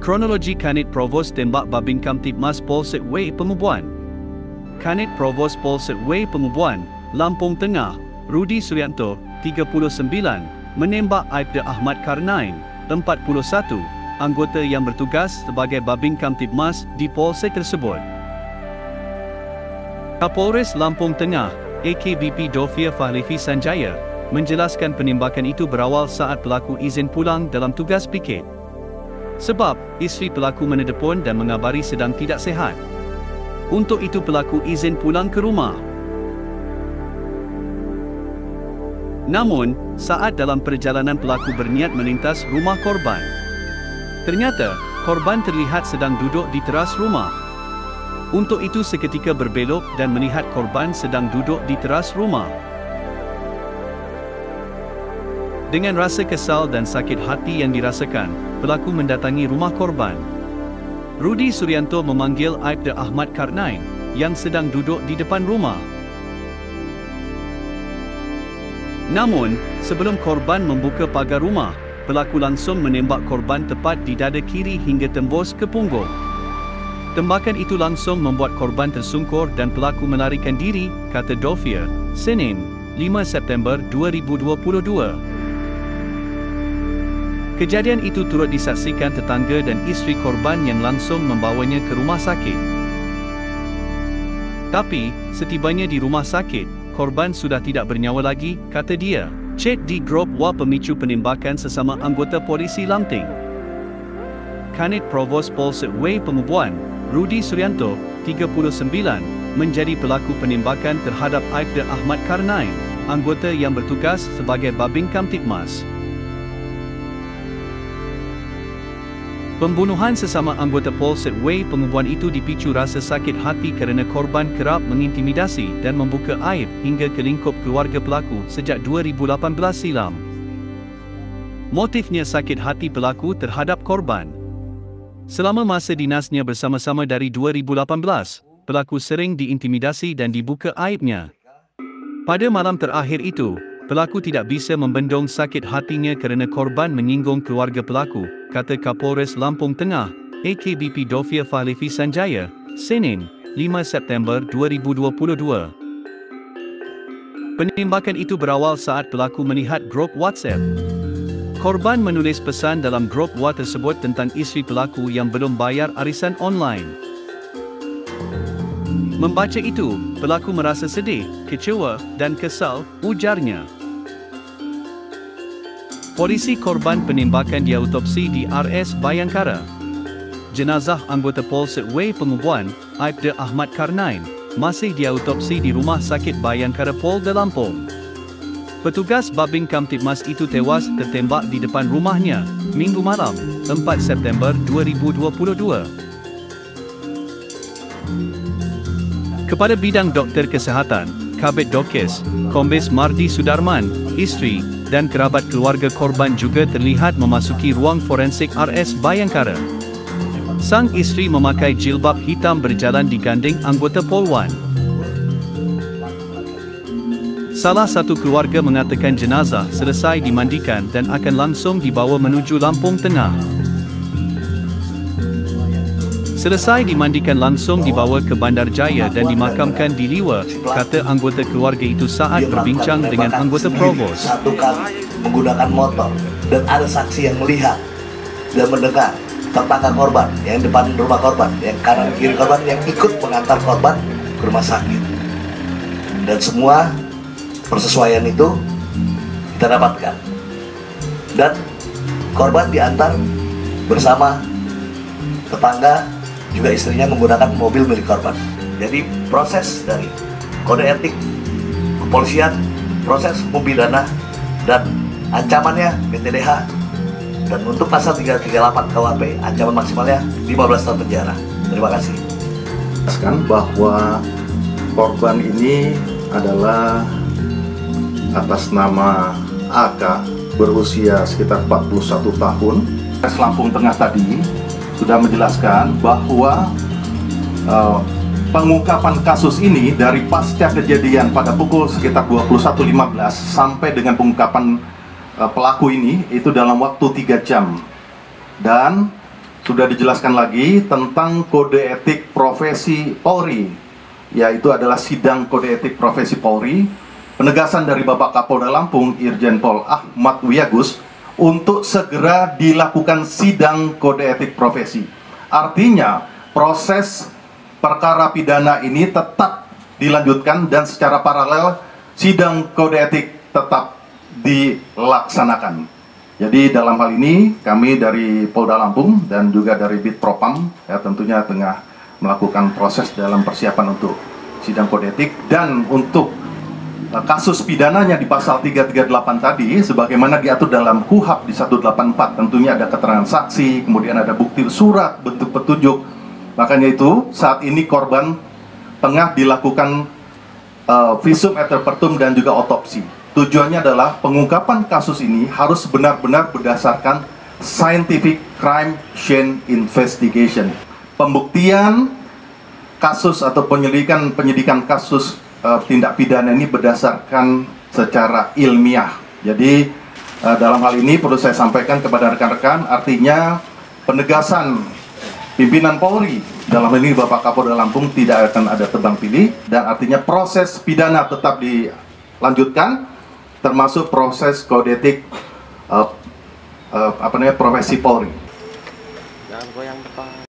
Kronologi Kanit Provos tembak Babin Kamtibmas Polsek W Pemubuan. Kanit Provos Polsek W Pemubuan, Lampung Tengah, Rudi Suryanto, 39, menembak Aibda Ahmad Karnain, 41, anggota yang bertugas sebagai Babin Kamtibmas di Polsek tersebut. Kapolres Lampung Tengah, AKBP Dovia Fahlevi Sanjaya, menjelaskan penembakan itu berawal saat pelaku izin pulang dalam tugas piket. Sebab, isteri pelaku menedepon dan mengabari sedang tidak sihat. Untuk itu pelaku izin pulang ke rumah. Namun, saat dalam perjalanan pelaku berniat melintas rumah korban. Ternyata, korban terlihat sedang duduk di teras rumah. Untuk itu seketika berbelok dan melihat korban sedang duduk di teras rumah. Dengan rasa kesal dan sakit hati yang dirasakan, pelaku mendatangi rumah korban. Rudi Suryanto memanggil Aibda Ahmad Karnain, yang sedang duduk di depan rumah. Namun, sebelum korban membuka pagar rumah, pelaku langsung menembak korban tepat di dada kiri hingga tembus ke punggung. Tembakan itu langsung membuat korban tersungkur dan pelaku melarikan diri, kata Dovia, Senin, 5 September 2022. Kejadian itu turut disaksikan tetangga dan isteri korban yang langsung membawanya ke rumah sakit. Tapi, setibanya di rumah sakit, korban sudah tidak bernyawa lagi, kata dia. Chat di grup WA pemicu penembakan sesama anggota polisi Lamting. Kanit Provos Polsek W Pemubuan, Rudi Suryanto, 39, menjadi pelaku penembakan terhadap Aibda Ahmad Karnain, anggota yang bertugas sebagai Babin Kamtibmas. Pembunuhan sesama anggota Polsek W Pemubuan itu dipicu rasa sakit hati kerana korban kerap mengintimidasi dan membuka aib hingga ke lingkup keluarga pelaku sejak 2018 silam. Motifnya sakit hati pelaku terhadap korban. Selama masa dinasnya bersama-sama dari 2018, pelaku sering diintimidasi dan dibuka aibnya. Pada malam terakhir itu, pelaku tidak bisa membendung sakit hatinya kerana korban menyinggung keluarga pelaku, kata Kapolres Lampung Tengah, AKBP Dovia Fahlevi Sanjaya, Senin, 5 September 2022. Penembakan itu berawal saat pelaku melihat grup WhatsApp. Korban menulis pesan dalam grup WA tersebut tentang isteri pelaku yang belum bayar arisan online. Membaca itu, pelaku merasa sedih, kecewa, dan kesal, ujarnya. Polisi korban penembakan diautopsi di RS Bayangkara. Jenazah anggota Polsek W Pemubuan, Aibda Ahmad Karnain, masih diautopsi di Rumah Sakit Bayangkara Polda Lampung. Petugas Babin Kamtibmas itu tewas tertembak di depan rumahnya, Minggu malam, 4 September 2022. Kepada bidang doktor kesihatan, Kabid Dokes, Kombes Mardi Sudarman, isteri, dan kerabat keluarga korban juga terlihat memasuki ruang forensik RS Bayangkara. Sang isteri memakai jilbab hitam berjalan diganding anggota Polwan. Salah satu keluarga mengatakan jenazah selesai dimandikan dan akan langsung dibawa menuju Lampung Tengah. Selesai dimandikan langsung dibawa ke Bandar Jaya dan dimakamkan di Liwa, kata anggota keluarga itu saat berbincang dengan anggota Provos. Satu kali menggunakan motor dan ada saksi yang melihat dan mendengar tetangga korban yang depan rumah korban, yang kanan kiri korban yang ikut mengantar korban ke rumah sakit. Dan semua persesuaian itu kita dapatkan. Dan korban diantar bersama tetangga, juga istrinya menggunakan mobil milik korban. Jadi proses dari kode etik kepolisian, proses hukum pidana, dan ancamannya PTDH, dan untuk pasal 338 KUHP ancaman maksimalnya 15 tahun penjara. Terima kasih. Bahwa korban ini adalah atas nama AK, berusia sekitar 41 tahun. Lampung Tengah tadi sudah menjelaskan bahwa pengungkapan kasus ini dari pasca kejadian pada pukul sekitar 21.15 sampai dengan pengungkapan pelaku ini itu dalam waktu 3 jam. Dan sudah dijelaskan lagi tentang kode etik profesi Polri, yaitu adalah sidang kode etik profesi Polri, penegasan dari Bapak Kapolda Lampung Irjen Pol Ahmad Wiyagus untuk segera dilakukan sidang kode etik profesi. Artinya proses perkara pidana ini tetap dilanjutkan dan secara paralel sidang kode etik tetap dilaksanakan. Jadi dalam hal ini kami dari Polda Lampung dan juga dari Bitpropam ya tentunya tengah melakukan proses dalam persiapan untuk sidang kode etik, dan untuk kasus pidananya di pasal 338 tadi sebagaimana diatur dalam KUHP di 184, tentunya ada keterangan saksi, kemudian ada bukti surat, bentuk petunjuk. Makanya itu saat ini korban tengah dilakukan visum et repertum dan juga otopsi. Tujuannya adalah pengungkapan kasus ini harus benar-benar berdasarkan scientific crime chain investigation. Pembuktian kasus atau penyidikan kasus tindak pidana ini berdasarkan secara ilmiah. Jadi dalam hal ini perlu saya sampaikan kepada rekan-rekan, artinya penegasan pimpinan Polri dalam hal ini Bapak Kapolda Lampung tidak akan ada tebang pilih, dan artinya proses pidana tetap dilanjutkan, termasuk proses kode etik profesi Polri.